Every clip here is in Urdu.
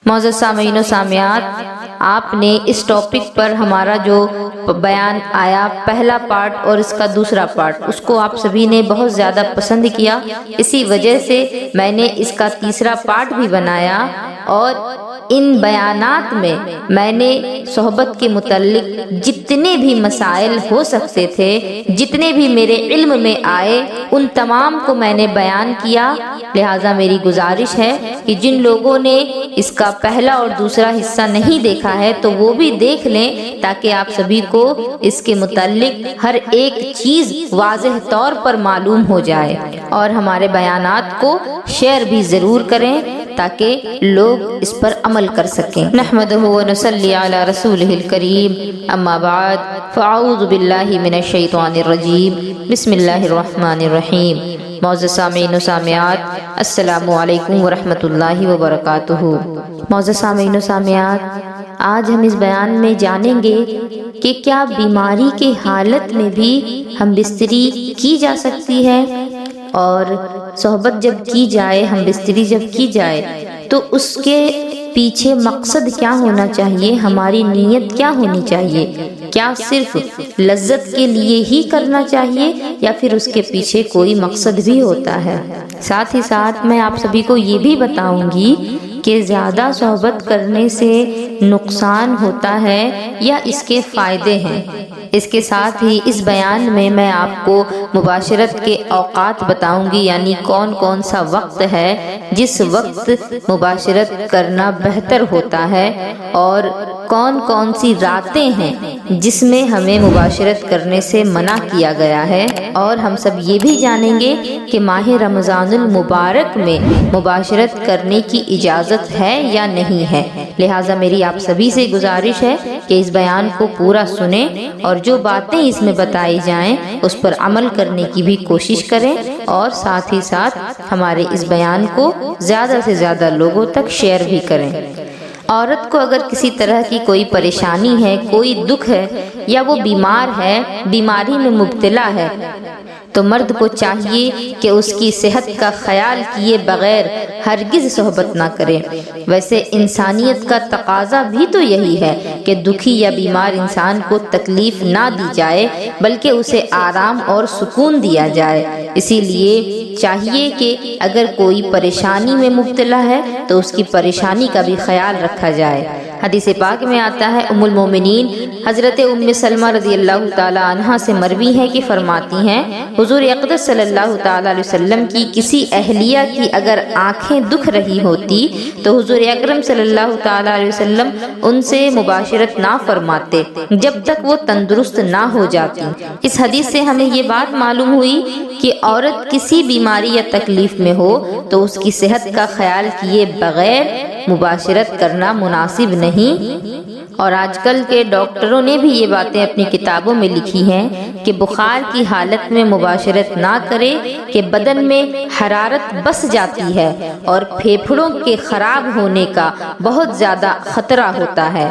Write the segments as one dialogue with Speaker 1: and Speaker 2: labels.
Speaker 1: معزز سامعین و سامعات، آپ نے اس ٹاپک پر ہمارا جو بیان آیا، پہلا پارٹ اور اس کا دوسرا پارٹ، اس کو آپ سبھی نے بہت زیادہ پسند کیا۔ اسی وجہ سے میں نے اس کا تیسرا پارٹ بھی بنایا، اور ان بیانات میں نے صحبت کے متعلق جتنے بھی مسائل ہو سکتے تھے، جتنے بھی میرے علم میں آئے، ان تمام کو میں نے بیان کیا۔ لہٰذا میری گزارش ہے کہ جن لوگوں نے اس کا پہلا اور دوسرا حصہ نہیں دیکھا ہے تو وہ بھی دیکھ لیں، تاکہ آپ سبھی کو اس کے متعلق ہر ایک چیز واضح طور پر معلوم ہو جائے، اور ہمارے بیانات کو شیئر بھی ضرور کریں تاکہ لوگ اس پر عمل کر سکیں۔ نحمدہ و نصلی علی رسولہ الکریم، اما بعد فاعوذ باللہ من الشیطان الرجیم، بسم اللہ الرحمن الرحیم۔ معزز سامعین و سامعات، السلام علیکم ورحمۃ اللہ وبرکاتہ۔ معزز سامعین و سامعات، آج ہم اس بیان میں جانیں گے کہ کیا بیماری کی حالت میں بھی ہم بستری کی جا سکتی ہے، اور صحبت جب کی جائے، ہم بستری جب کی جائے تو اس کے پیچھے مقصد کیا ہونا چاہیے، ہماری نیت کیا ہونی چاہیے؟ کیا صرف لذت کے لیے ہی کرنا چاہیے یا پھر اس کے پیچھے کوئی مقصد بھی ہوتا ہے؟ ساتھ ہی ساتھ میں آپ سبھی کو یہ بھی بتاؤں گی کہ زیادہ صحبت کرنے سے نقصان ہوتا ہے یا اس کے فائدے ہیں۔ اس کے ساتھ ہی اس بیان میں آپ کو مباشرت کے اوقات بتاؤں گی، یعنی کون کون سا وقت ہے جس وقت مباشرت کرنا بہتر ہوتا ہے، اور کون کون سی راتیں ہیں جس میں ہمیں مباشرت کرنے سے منع کیا گیا ہے۔ اور ہم سب یہ بھی جانیں گے کہ ماہ رمضان المبارک میں مباشرت کرنے کی اجازت ہے یا نہیں ہے۔ لہٰذا میری آپ سبھی سے گزارش ہے کہ اس بیان کو پورا سنیں، اور جو باتیں اس میں بتائی جائیں اس پر عمل کرنے کی بھی کوشش کریں، اور ساتھ ہی ساتھ ہمارے اس بیان کو زیادہ سے زیادہ لوگوں تک شیئر بھی کریں۔ عورت کو اگر کسی طرح کی کوئی پریشانی ہے، کوئی دکھ ہے، یا وہ بیمار ہے، بیماری میں مبتلا ہے، تو مرد کو چاہیے کہ اس کی صحت کا خیال کیے بغیر ہرگز صحبت نہ کرے۔ ویسے انسانیت کا تقاضا بھی تو یہی ہے کہ دکھی یا بیمار انسان کو تکلیف نہ دی جائے، بلکہ اسے آرام اور سکون دیا جائے۔ اسی لیے چاہیے کہ اگر کوئی پریشانی میں مبتلا ہے تو اس کی پریشانی کا بھی خیال رکھا جائے۔ حدیث پاک میں آتا ہے، ام المومنین حضرت ام سلمہ رضی اللہ تعالی عنہا سے مروی ہے کہ فرماتی ہیں، حضور اقدس صلی اللہ تعالی علیہ وسلم کی کسی اہلیہ کی اگر آنکھیں دکھ رہی ہوتی تو حضور اکرم صلی اللہ تعالی علیہ وسلم ان سے مباشرت نہ فرماتے جب تک وہ تندرست نہ ہو جاتی۔ اس حدیث سے ہمیں یہ بات معلوم ہوئی کہ عورت کسی بیماری یا تکلیف میں ہو تو اس کی صحت کا خیال کیے بغیر مباشرت کرنا مناسب نہیں۔ اور آج کل کے ڈاکٹروں نے بھی یہ باتیں اپنی کتابوں میں لکھی ہیں کہ بخار کی حالت میں مباشرت نہ کرے کہ بدن میں حرارت بس جاتی ہے اور پھیپھڑوں کے خراب ہونے کا بہت زیادہ خطرہ ہوتا ہے۔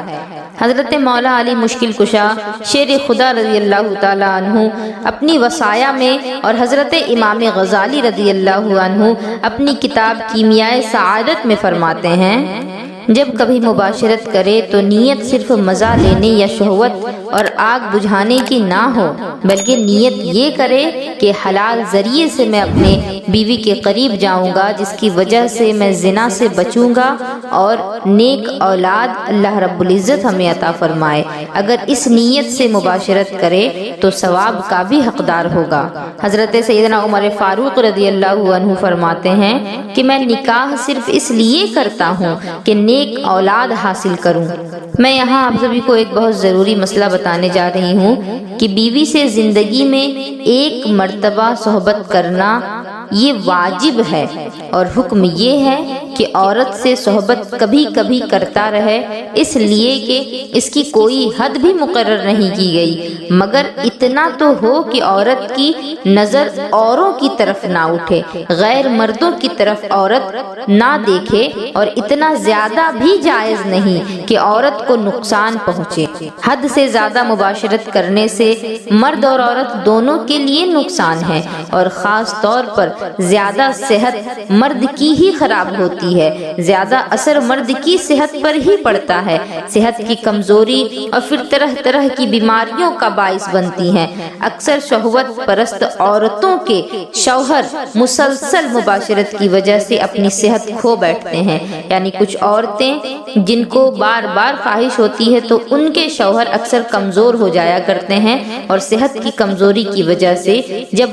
Speaker 1: حضرت مولا علی مشکل کشا شیر خدا رضی اللہ تعالی عنہ اپنی وصایا میں، اور حضرت امام غزالی رضی اللہ عنہ اپنی کتاب کیمیائے سعادت میں فرماتے ہیں، جب کبھی مباشرت کرے تو نیت صرف مزہ لینے یا شہوت اور آگ بجھانے کی نہ ہو، بلکہ نیت یہ کرے کہ حلال ذریعے سے میں اپنے بیوی کے قریب جاؤں گا، جس کی وجہ سے میں زنا سے بچوں گا اور نیک اولاد اللہ رب العزت ہمیں عطا فرمائے۔ اگر اس نیت سے مباشرت کرے تو ثواب کا بھی حقدار ہوگا۔ حضرت سیدنا عمر فاروق رضی اللہ عنہ فرماتے ہیں کہ میں نکاح صرف اس لیے کرتا ہوں کہ نیک اولاد حاصل کروں۔ میں یہاں آپ سبھی کو ایک بہت ضروری مسئلہ بتانے جا رہی ہوں کہ بیوی سے زندگی میں ایک مرتبہ صحبت کرنا یہ واجب ہے، اور حکم یہ ہے کہ عورت سے صحبت کبھی کبھی کرتا رہے، اس لیے کہ اس کی کوئی حد بھی مقرر نہیں کی گئی، مگر اتنا تو ہو کہ عورت کی نظر اوروں کی طرف نہ اٹھے، غیر مردوں کی طرف عورت نہ دیکھے، اور اتنا زیادہ بھی جائز نہیں کہ عورت کو نقصان پہنچے۔ حد سے زیادہ مباشرت کرنے سے مرد اور عورت دونوں کے لیے نقصان ہے، اور خاص طور پر زیادہ صحت مرد کی ہی خراب ہوتی ہے، زیادہ اثر مرد کی صحت پر ہی پڑتا ہے، صحت کی کمزوری اور پھر طرح طرح کی بیماریوں کا باعث بنتی ہیں۔ اکثر شہوت پرست عورتوں کے شوہر مسلسل مباشرت کی وجہ سے اپنی صحت کھو بیٹھتے ہیں، یعنی کچھ عورتیں جن کو بار بار خواہش ہوتی ہے تو ان کے شوہر اکثر کمزور ہو جایا کرتے ہیں، اور صحت کی کمزوری کی وجہ سے جب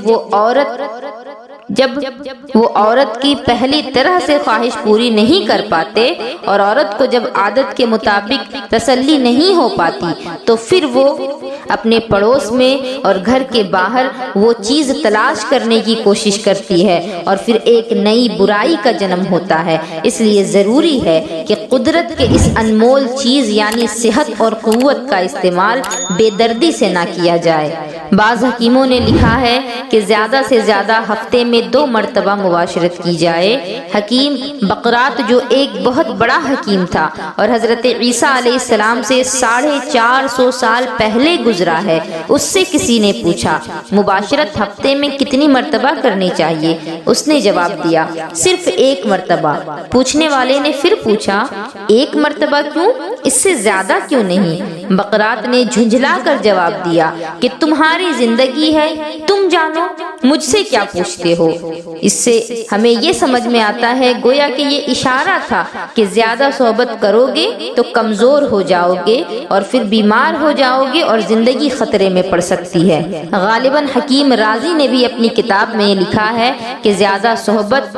Speaker 1: وہ عورت کی پہلی طرح سے خواہش پوری نہیں کر پاتے اور عورت کو جب عادت کے مطابق تسلی نہیں ہو پاتی تو پھر وہ اپنے پڑوس میں اور گھر کے باہر وہ چیز تلاش کرنے کی کوشش کرتی ہے اور پھر ایک نئی برائی کا جنم ہوتا ہے۔ اس لیے ضروری ہے کہ قدرت کے اس انمول چیز یعنی صحت اور قوت کا استعمال بے دردی سے نہ کیا جائے۔ بعض حکیموں نے لکھا ہے کہ زیادہ سے زیادہ ہفتے میں 2 مرتبہ مباشرت کی جائے۔ حکیم بقرات جو ایک بہت بڑا حکیم تھا اور حضرت عیسیٰ علیہ السلام سے 450 سال پہلے گزرا ہے، اس سے کسی نے پوچھا مباشرت ہفتے میں کتنی مرتبہ کرنی چاہیے؟ اس نے جواب دیا صرف 1 مرتبہ۔ پوچھنے والے نے پھر پوچھا 1 مرتبہ کیوں؟ اس سے زیادہ کیوں نہیں؟ بقرات نے جھنجھلا کر جواب دیا کہ تمہاری زندگی ہے، تم جانو، مجھ سے کیا پوچھتے ہو؟ اس سے ہمیں یہ سمجھ میں آتا ہے گویا کہ یہ اشارہ تھا کہ زیادہ صحبت کرو گے تو کمزور ہو جاؤ گے اور پھر بیمار ہو جاؤ گے اور زندگی خطرے میں پڑ سکتی ہے۔ غالباً حکیم رازی نے بھی اپنی کتاب میں لکھا ہے کہ زیادہ صحبت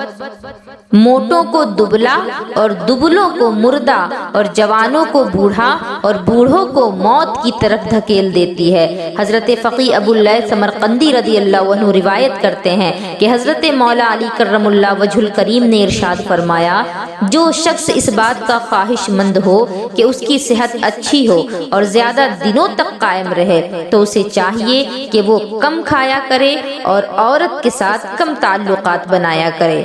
Speaker 1: موٹوں کو دبلا اور دبلوں کو مردہ اور جوانوں کو بوڑھا اور بوڑھوں کو موت کی طرف دھکیل دیتی ہے۔ حضرت فقی ابو اللیث سمرقندی رضی اللہ عنہ روایت کرتے ہیں کہ حضرت مولا علی کرم اللہ وجہ الکریم نے ارشاد فرمایا جو شخص اس بات کا خواہش مند ہو کہ اس کی صحت اچھی ہو اور زیادہ دنوں تک قائم رہے تو اسے چاہیے کہ وہ کم کھایا کرے اور عورت کے ساتھ کم تعلقات بنایا کرے۔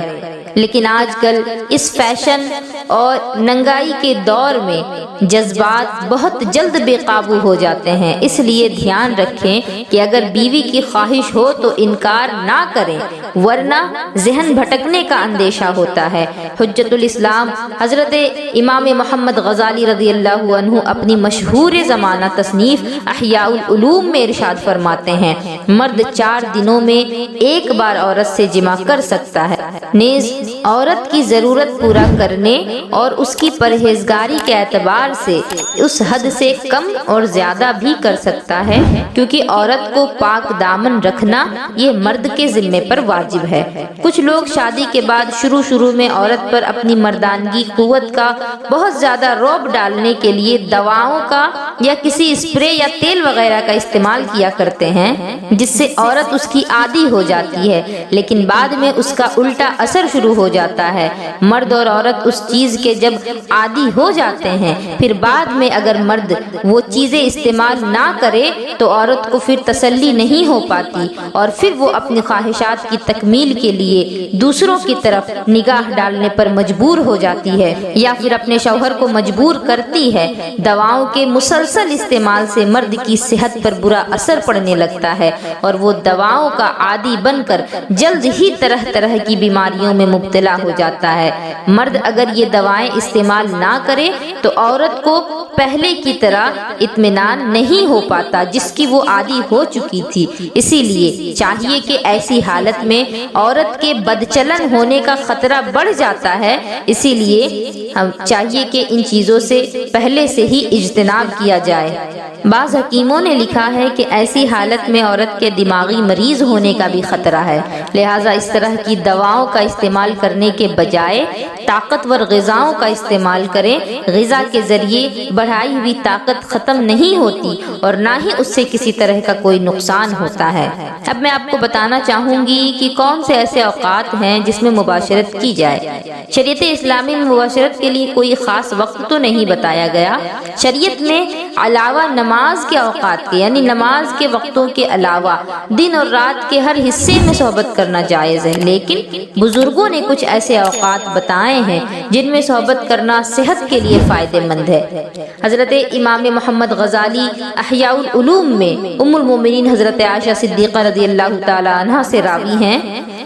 Speaker 1: لیکن آج کل اس فیشن اور ننگائی کے دور میں جذبات بہت جلد بے قابو ہو جاتے ہیں، اس لیے دھیان رکھیں کہ اگر بیوی کی خواہش ہو تو انکار نہ کریں ورنہ ذہن بھٹکنے کا اندیشہ ہوتا ہے۔ حجت الاسلام حضرت امام محمد غزالی رضی اللہ عنہ اپنی مشہور زمانہ تصنیف احیاء العلوم میں ارشاد فرماتے ہیں مرد 4 دنوں میں 1 بار عورت سے جمع کر سکتا ہے، نیز عورت کی ضرورت پورا کرنے اور اس کی پرہیزگاری کے اعتبار سے اس حد سے کم اور زیادہ بھی کر سکتا ہے، کیونکہ عورت کو پاک دامن رکھنا یہ مرد کے ذمے پر واجب ہے۔ کچھ لوگ شادی کے بعد شروع میں عورت پر اپنی مردانگی قوت کا بہت زیادہ رعب ڈالنے کے لیے دواؤں کا یا کسی اسپرے یا تیل وغیرہ کا استعمال کیا کرتے ہیں جس سے عورت اس کی عادی ہو جاتی ہے، لیکن بعد میں اس کا الٹا اثر شروع ہو جاتا ہے۔ مرد اور عورت اس چیز کے جب عادی ہو جاتے ہیں پھر بعد میں اگر مرد وہ چیزیں استعمال نہ کرے تو عورت کو پھر تسلی نہیں ہو پاتی اور پھر وہ اپنی خواہشات کی تکمیل کے لیے دوسروں کی طرف نگاہ ڈالنے پر مجبور ہو جاتی ہے یا پھر اپنے شوہر کو مجبور کرتی ہے۔ دواؤں کے مسلسل استعمال سے مرد کی صحت پر برا اثر پڑنے لگتا ہے اور وہ دواؤں کا عادی بن کر جلد ہی طرح کی بیماریوں میں مبتلا ہو جاتا ہے۔ مرد اگر یہ دوائیں استعمال نہ کرے تو عورت کو پہلے کی طرح اطمینان نہیں ہو پاتا جس کی وہ عادی ہو چکی تھی، اسی لیے چاہیے کہ ایسی حالت میں عورت کے بدچلن ہونے کا خطرہ بڑھ جاتا ہے، اسی لیے ہم چاہیے کہ ان چیزوں سے پہلے سے ہی اجتناب کیا جائے۔ بعض حکیموں نے لکھا ہے کہ ایسی حالت میں عورت کے دماغی مریض ہونے کا بھی خطرہ ہے، لہٰذا اس طرح کی دواؤں کا استعمال کرنے کے بجائے طاقتور غذاؤں کا استعمال کریں۔ غذا کے ذریعے بڑھائی ہوئی طاقت ختم نہیں ہوتی اور نہ ہی اس سے کسی طرح کا کوئی نقصان ہوتا ہے۔ اب میں آپ کو بتانا چاہوں گی کہ کون سے ایسے اوقات ہیں جس میں مباشرت کی جائے۔ شریعت اسلامی میں مباشرت کے لیے کوئی خاص وقت تو نہیں بتایا گیا۔ شریعت میں علاوہ نماز کے اوقات کے یعنی نماز کے وقتوں کے علاوہ دن اور رات کے ہر حصے میں صحبت کرنا جائز ہے، لیکن بزرگوں نے کچھ ایسے اوقات بتائے ہیں جن میں صحبت کرنا صحت کے لیے فائدہ مند ہے۔ حضرت امام محمد غزالی احیاء العلوم میں ام المومنین حضرت عائشہ صدیقہ رضی اللہ تعالی عنہا سے راوی ہیں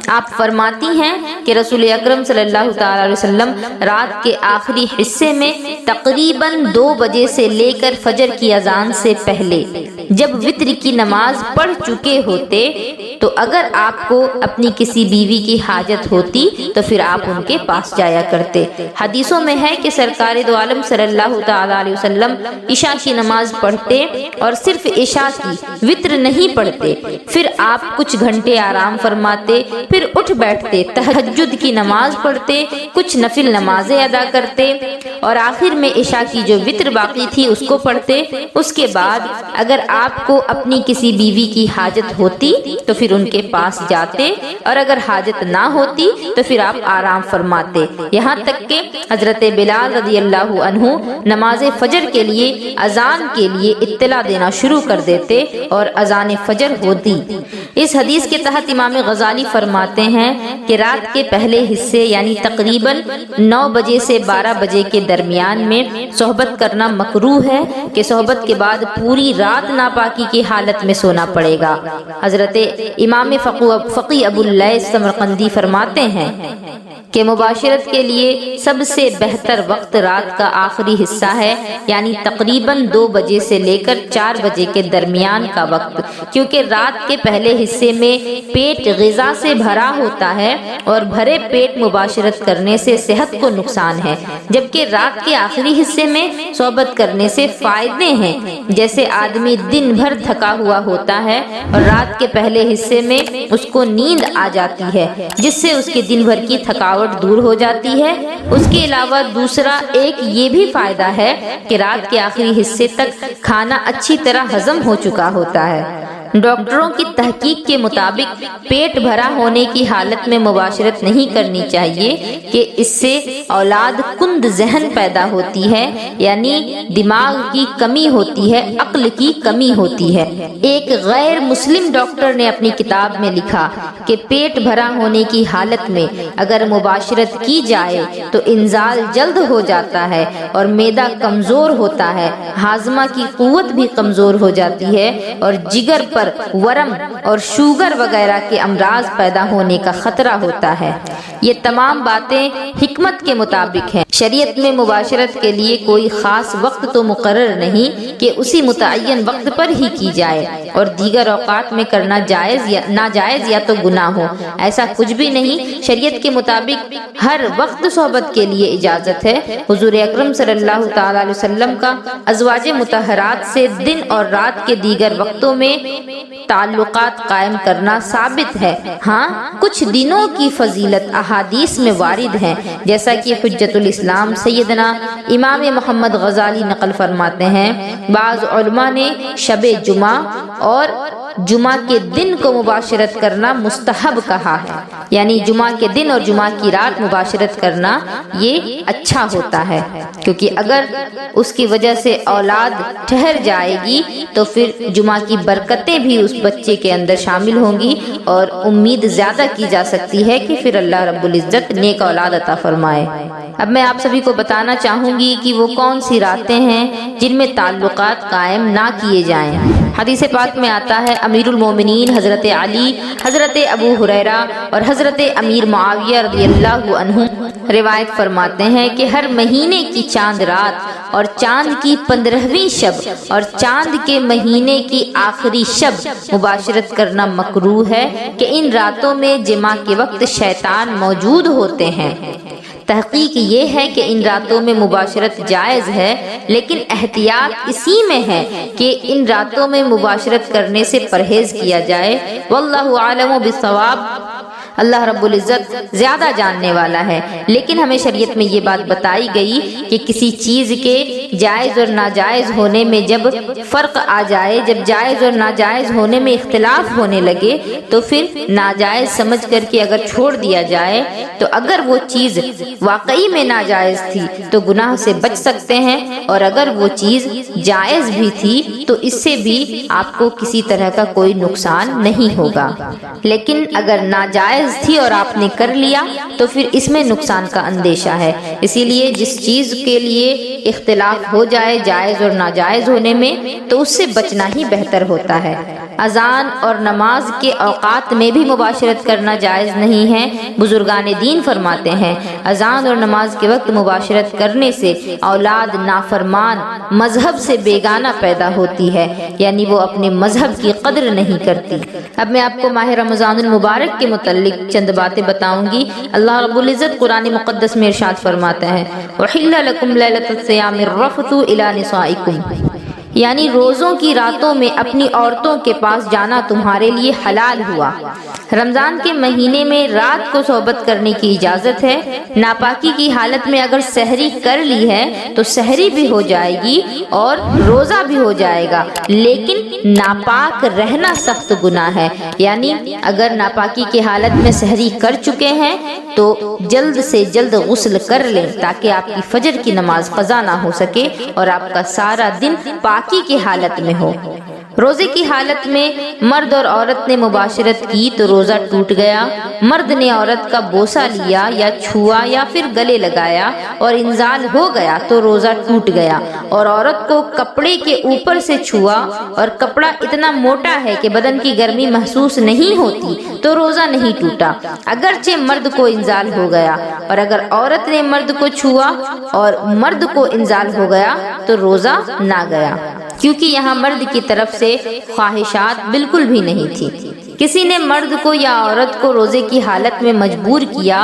Speaker 1: آپ فرماتی ہیں کہ رسول اکرم صلی اللہ تعالی علیہ وسلم رات کے آخری حصے میں تقریباً 2 بجے سے لے کر فجر کی اذان سے پہلے جب وتر کی نماز پڑھ چکے ہوتے تو اگر آپ کو اپنی کسی بیوی کی حاجت ہوتی تو پھر آپ ان کے پاس جایا کرتے۔ حدیثوں میں ہے کہ سرکار دو عالم صلی اللہ تعالی علیہ وسلم عشاء کی نماز پڑھتے اور صرف عشاء کی، وتر نہیں پڑھتے، پھر آپ کچھ گھنٹے آرام فرماتے، پھر اٹھ بیٹھتے، تہجد کی نماز پڑھتے، کچھ نفل نمازیں ادا کرتے اور آخر میں عشاء کی جو وتر باقی تھی اس کو پڑھتے۔ اس کے بعد اگر آپ کو اپنی کسی بیوی کی حاجت ہوتی تو پھر ان کے پاس جاتے اور اگر حاجت نہ ہوتی تو پھر آپ آرام فرماتے، یہاں تک کہ حضرت بلال رضی اللہ عنہ نماز فجر کے لیے اذان کے لیے اطلاع دینا شروع کر دیتے اور اذان فجر ہوتی۔ اس حدیث کے تحت امام غزالی فرماتے ہیں کہ رات کے پہلے حصے یعنی تقریباً 9 بجے سے 12 بجے کے درمیان میں صحبت کرنا مکروہ ہے کہ صحبت کے بعد پوری رات ناپاکی کی حالت میں سونا پڑے گا۔ حضرت امام فقی ابو اللیث سمرقندی فرماتے ہیں کہ مباشرت کے لیے سب سے بہتر وقت رات کا آخری حصہ ہے، یعنی تقریباً 2 بجے سے لے کر 4 بجے کے درمیان کا وقت، کیونکہ رات کے پہلے حصے میں پیٹ غذا سے بھرا ہوتا ہے اور بھرے پیٹ مباشرت کرنے سے صحت کو نقصان ہے، جبکہ رات کے آخری حصے میں صحبت کرنے سے فائدے ہیں، جیسے آدمی دن بھر تھکا ہوا ہوتا ہے اور رات کے پہلے حصے میں اس کو نیند آ جاتی ہے جس سے اس کے دن بھر کی تھکاوٹ دور ہو جاتی ہے۔ اس کے علاوہ دوسرا ایک یہ بھی فائدہ ہے کہ رات کے آخری حصے تک کھانا اچھی طرح ہضم ہو چکا ہوتا ہے۔ ڈاکٹروں کی تحقیق کے مطابق پیٹ بھرا ہونے کی حالت میں مباشرت نہیں کرنی چاہیے کہ اس سے اولاد کند ذہن پیدا ہوتی ہے، یعنی دماغ کی کمی ہوتی ہے، عقل کی کمی ہوتی ہے۔ ایک غیر مسلم ڈاکٹر نے اپنی کتاب میں لکھا کہ پیٹ بھرا ہونے کی حالت میں اگر مباشرت کی جائے تو انزال جلد ہو جاتا ہے اور معدہ کمزور ہوتا ہے، ہاضمہ کی قوت بھی کمزور ہو جاتی ہے اور جگر پر ورم اور شوگر وغیرہ کے امراض پیدا ہونے کا خطرہ ہوتا ہے۔ یہ تمام باتیں حکمت کے مطابق ہیں۔ شریعت میں مباشرت کے لیے کوئی خاص وقت تو مقرر نہیں کہ اسی متعین وقت پر ہی کی جائے اور دیگر اوقات میں کرنا جائز یا ناجائز یا تو گناہ ہو، ایسا کچھ بھی نہیں۔ شریعت کے مطابق ہر وقت صحبت کے لیے اجازت ہے۔ حضور اکرم صلی اللہ تعالی علیہ وسلم کا ازواج مطہرات سے دن اور رات کے دیگر وقتوں میں تعلقات قائم کرنا ثابت ہے۔ ہاں کچھ دنوں کی فضیلت احادیث میں وارد ہیں، جیسا کہ حجت الاسلام سیدنا امام محمد غزالی نقل فرماتے ہیں، بعض علماء نے شب جمعہ اور جمعہ کے دن کو مباشرت کرنا مستحب کہا ہے، یعنی جمعہ کے دن اور جمعہ کی رات مباشرت کرنا یہ اچھا ہوتا ہے، کیونکہ اگر اس کی وجہ سے اولاد ٹھہر جائے گی تو پھر جمعہ کی برکتیں بھی اس بچے کے اندر شامل ہوں گی اور امید زیادہ کی جا سکتی ہے کہ پھر اللہ رب العزت نیک اولاد عطا فرمائے۔ اب میں آپ سبھی کو بتانا چاہوں گی کہ وہ کون سی راتیں ہیں جن میں تعلقات قائم نہ کیے جائیں۔ حدیث پاک میں آتا ہے امیر المومنین حضرت علی، حضرت ابو ہریرہ اور حضرت امیر معاویہ رضی اللہ عنہ روایت فرماتے ہیں کہ ہر مہینے کی چاند رات اور چاند کی 15ویں شب اور چاند کے مہینے کی آخری شب مباشرت کرنا مکروہ ہے کہ ان راتوں میں جمعہ کے وقت شیطان موجود ہوتے ہیں۔ تحقیق یہ ہے کہ ان راتوں میں مباشرت جائز ہے، لیکن احتیاط اسی میں ہے کہ ان راتوں میں مباشرت کرنے سے پرہیز کیا جائے۔ واللہ عالم بالصواب، اللہ رب العزت زیادہ جاننے والا ہے۔ لیکن ہمیں شریعت میں یہ بات بتائی گئی کہ کسی چیز کے جائز اور ناجائز ہونے میں جب فرق آ جائے، جب جائز اور ناجائز ہونے میں اختلاف ہونے لگے تو پھر ناجائز سمجھ کر کے اگر چھوڑ دیا جائے تو اگر وہ چیز واقعی میں ناجائز تھی تو گناہ سے بچ سکتے ہیں، اور اگر وہ چیز جائز بھی تھی تو اس سے بھی آپ کو کسی طرح کا کوئی نقصان نہیں ہوگا۔ لیکن اگر ناجائز تھی اور آپ نے کر لیا تو پھر اس میں نقصان کا اندیشہ ہے۔ اسی لیے جس چیز کے لیے اختلاف ہو جائے جائز اور ناجائز ہونے میں تو اس سے بچنا ہی بہتر ہوتا ہے۔ اذان اور نماز کے اوقات میں بھی مباشرت کرنا جائز نہیں ہے۔ بزرگان دین فرماتے ہیں اذان اور نماز کے وقت مباشرت کرنے سے اولاد نافرمان مذہب سے بیگانہ پیدا ہوتی ہے، یعنی وہ اپنے مذہب کی قدر نہیں کرتی۔ اب میں آپ کو ماہ رمضان المبارک کے متعلق چند باتیں بتاؤں گی۔ اللہ رب العزت قرآن مقدس میں ارشاد فرماتے ہیں وَحِلَّ لَكُمْ لَيْلَةَ الصِّيَامِ الرَّفْثُ إِلَىٰ نِسَائِكُمْ، یعنی روزوں کی راتوں میں اپنی عورتوں کے پاس جانا تمہارے لیے حلال ہوا۔ رمضان کے مہینے میں رات کو صحبت کرنے کی اجازت ہے۔ ناپاکی کی حالت میں اگر سحری کر لی ہے تو سحری بھی ہو جائے گی اور روزہ بھی ہو جائے گا، لیکن ناپاک رہنا سخت گناہ ہے، یعنی اگر ناپاکی کی حالت میں سحری کر چکے ہیں تو جلد سے جلد غسل کر لیں تاکہ آپ کی فجر کی نماز قضا نہ ہو سکے اور آپ کا سارا دن پاکی کی حالت میں ہو۔ روزے کی حالت میں مرد اور عورت نے مباشرت کی تو روزہ ٹوٹ گیا۔ مرد نے عورت کا بوسہ لیا یا چھوا یا پھر گلے لگایا اور انزال ہو گیا تو روزہ ٹوٹ گیا، اور عورت کو کپڑے کے اوپر سے چھوا اور کپڑا اتنا موٹا ہے کہ بدن کی گرمی محسوس نہیں ہوتی تو روزہ نہیں ٹوٹا، اگرچہ مرد کو انزال ہو گیا، اور اگر عورت نے مرد کو چھوا اور مرد کو انزال ہو گیا تو روزہ نہ گیا، کیونکہ یہاں مرد کی طرف سے خواہشات بالکل بھی نہیں تھی۔ کسی نے مرد کو یا عورت کو روزے کی حالت میں مجبور کیا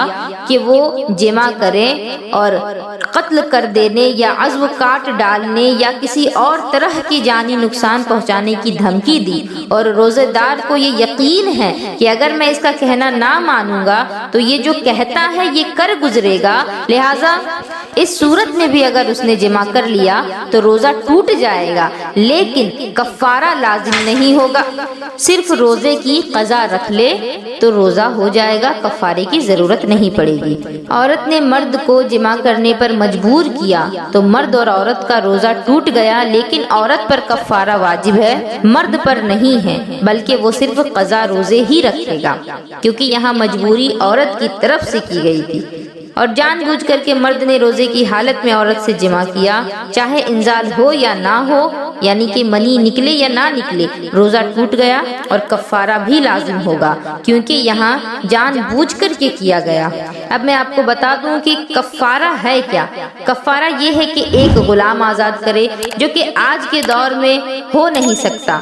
Speaker 1: کہ وہ جمع کرے اور قتل کر دینے یا عضو کاٹ ڈالنے یا کسی اور طرح کی جانی نقصان پہنچانے کی دھمکی دی، اور روزے دار کو یہ یقین ہے کہ اگر میں اس کا کہنا نہ مانوں گا تو یہ جو کہتا ہے یہ کر گزرے گا، لہٰذا اس صورت میں بھی اگر اس نے جمع کر لیا تو روزہ ٹوٹ جائے گا، لیکن کفارہ لازم نہیں ہوگا، صرف روزے کی قضا رکھ لے تو روزہ ہو جائے گا، کفارے کی ضرورت نہیں پڑے گی۔ عورت نے مرد کو جمع کرنے پر مجبور کیا تو مرد اور عورت کا روزہ ٹوٹ گیا، لیکن عورت پر کفارہ واجب ہے، مرد پر نہیں ہے، بلکہ وہ صرف قضا روزے ہی رکھے گا، کیونکہ یہاں مجبوری عورت کی طرف سے کی گئی تھی، اور جان بوجھ کر کے مرد نے روزے کی حالت میں عورت سے جمع کیا، چاہے انزال ہو یا نہ ہو، یعنی کہ منی نکلے یا نہ نکلے، روزہ ٹوٹ گیا اور کفارہ بھی لازم ہوگا، کیونکہ یہاں جان بوجھ کر کے کیا گیا۔ اب میں آپ کو بتا دوں کہ کفارہ ہے کیا۔ کفارہ یہ ہے کہ ایک غلام آزاد کرے، جو کہ آج کے دور میں ہو نہیں سکتا۔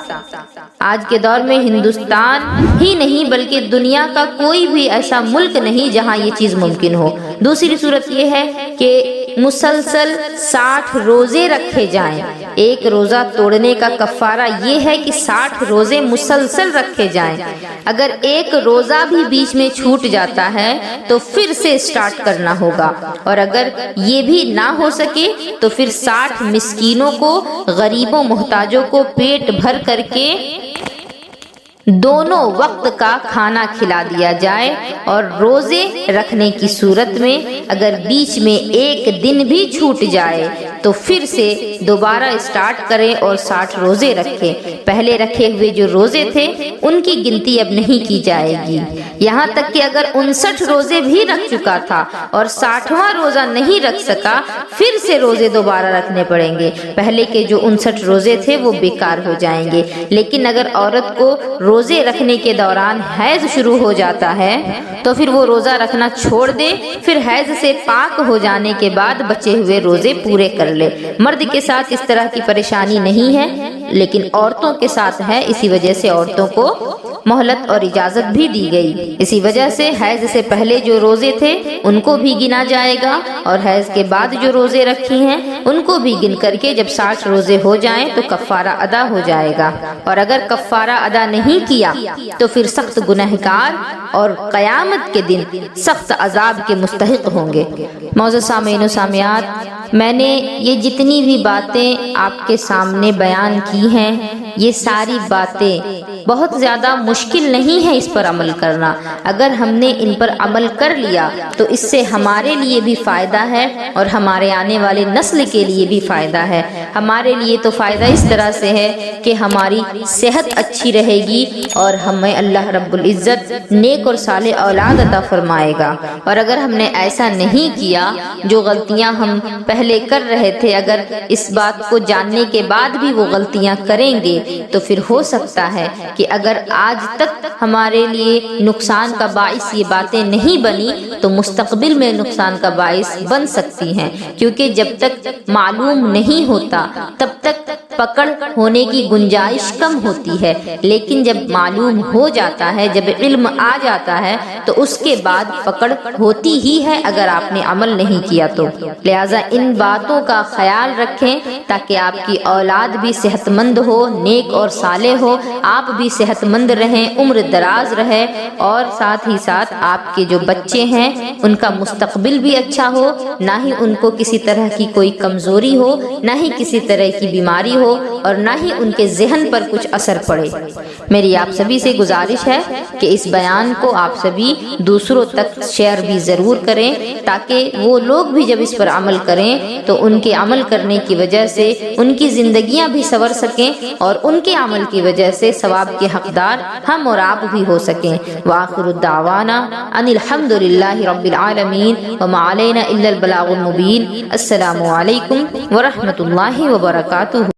Speaker 1: آج کے دور میں ہندوستان ہی نہیں بلکہ دنیا کا کوئی بھی ایسا ملک نہیں جہاں یہ چیز ممکن ہو۔ دوسری صورت یہ ہے کہ مسلسل 60 روزے رکھے جائیں۔ ایک روزہ توڑنے کا کفارہ یہ ہے کہ 60 روزے مسلسل رکھے جائیں۔ اگر ایک روزہ بھی بیچ میں چھوٹ جاتا ہے تو پھر سے سٹارٹ کرنا ہوگا، اور اگر یہ بھی نہ ہو سکے تو پھر 60 مسکینوں کو، غریبوں محتاجوں کو پیٹ بھر کر کے دونوں وقت کا کھانا کھلا دیا جائے، اور روزے رکھنے کی صورت میں اگر بیچ میں ایک دن بھی چھوٹ جائے تو پھر سے دوبارہ اسٹارٹ کریں اور 60 روزے رکھیں۔ پہلے رکھے ہوئے جو روزے تھے ان کی گنتی اب نہیں کی جائے گی، یہاں تک کہ اگر 59 روزے بھی رکھ چکا تھا اور 60واں روزہ نہیں رکھ سکا، پھر سے روزے دوبارہ رکھنے پڑیں گے، پہلے کے جو 59 روزے تھے وہ بیکار ہو جائیں گے۔ لیکن اگر عورت کو روزے رکھنے کے دوران حیض شروع ہو جاتا ہے تو پھر وہ روزہ رکھنا چھوڑ دے، پھر حیض سے پاک ہو جانے کے بعد بچے ہوئے روزے پورے کر لے۔ مرد کے ساتھ اس طرح کی پریشانی نہیں ہے، لیکن عورتوں کے ساتھ ہے، اسی وجہ سے عورتوں کو مہلت اور اجازت بھی دی گئی۔ اسی وجہ سے حیض سے پہلے جو روزے تھے ان کو بھی گنا جائے گا، اور حیض کے بعد جو روزے رکھی ہیں ان کو بھی گن کر کے جب 60 روزے ہو جائیں تو کفارہ ادا ہو جائے گا، اور اگر کفارہ ادا نہیں کیا تو پھر سخت گنہگار اور قیامت کے دن سخت عذاب کے مستحق ہوں گے۔ معزز سامعین و سامعات، میں نے یہ جتنی بھی باتیں آپ کے سامنے بیان کی ہیں، یہ ساری باتیں بہت زیادہ مشکل نہیں ہے اس پر عمل کرنا۔ اگر ہم نے ان پر عمل کر لیا تو اس سے ہمارے لیے بھی فائدہ ہے اور ہمارے آنے والے نسل کے لیے بھی فائدہ ہے۔ ہمارے لیے تو فائدہ اس طرح سے ہے کہ ہماری صحت اچھی رہے گی اور ہمیں اللہ رب العزت نیک اور صالح اولاد عطا فرمائے گا۔ اور اگر ہم نے ایسا نہیں کیا، جو غلطیاں ہم پہلے کر رہے تھے، اگر اس بات کو جاننے کے بعد بھی وہ غلطیاں کریں گے تو پھر ہو سکتا ہے کہ اگر آج تک ہمارے لیے نقصان کا باعث یہ باتیں نہیں بنی تو مستقبل میں نقصان کا باعث بن سکتی ہیں، کیونکہ جب تک معلوم نہیں ہوتا تب تک پکڑ ہونے کی گنجائش کم ہوتی ہے، لیکن جب معلوم ہو جاتا ہے، جب علم آ جاتا ہے تو اس کے بعد پکڑ ہوتی ہی ہے اگر آپ نے عمل نہیں کیا تو۔ لہٰذا ان باتوں کا خیال رکھیں تاکہ آپ کی اولاد بھی صحت مند ہو، نیک اور صالح ہو، آپ بھی صحت مند رہیں، عمر دراز رہے، اور ساتھ ہی ساتھ آپ کے جو بچے ہیں ان کا مستقبل بھی اچھا ہو، نہ ہی ان کو کسی طرح کی کوئی کمزوری ہو، نہ ہی کسی طرح کی بیماری ہو، اور نہ ہی ان کے ذہن پر کچھ اثر پڑے۔ میری آپ سبھی سے گزارش ہے کہ اس بیان کو آپ سبھی دوسروں تک شیئر بھی ضرور کریں تاکہ وہ لوگ بھی جب اس پر عمل کریں تو ان کے عمل کرنے کی وجہ سے ان کی زندگیاں بھی سنور سکیں اور ان کے عمل کی وجہ سے ثواب کے حقدار ہم اور آپ بھی ہو سکیں۔ وآخر الدعوانا ان الحمد للہ رب العالمین وما علینا الا البلاغ المبین۔ السلام علیکم ورحمۃ اللہ وبرکاتہ۔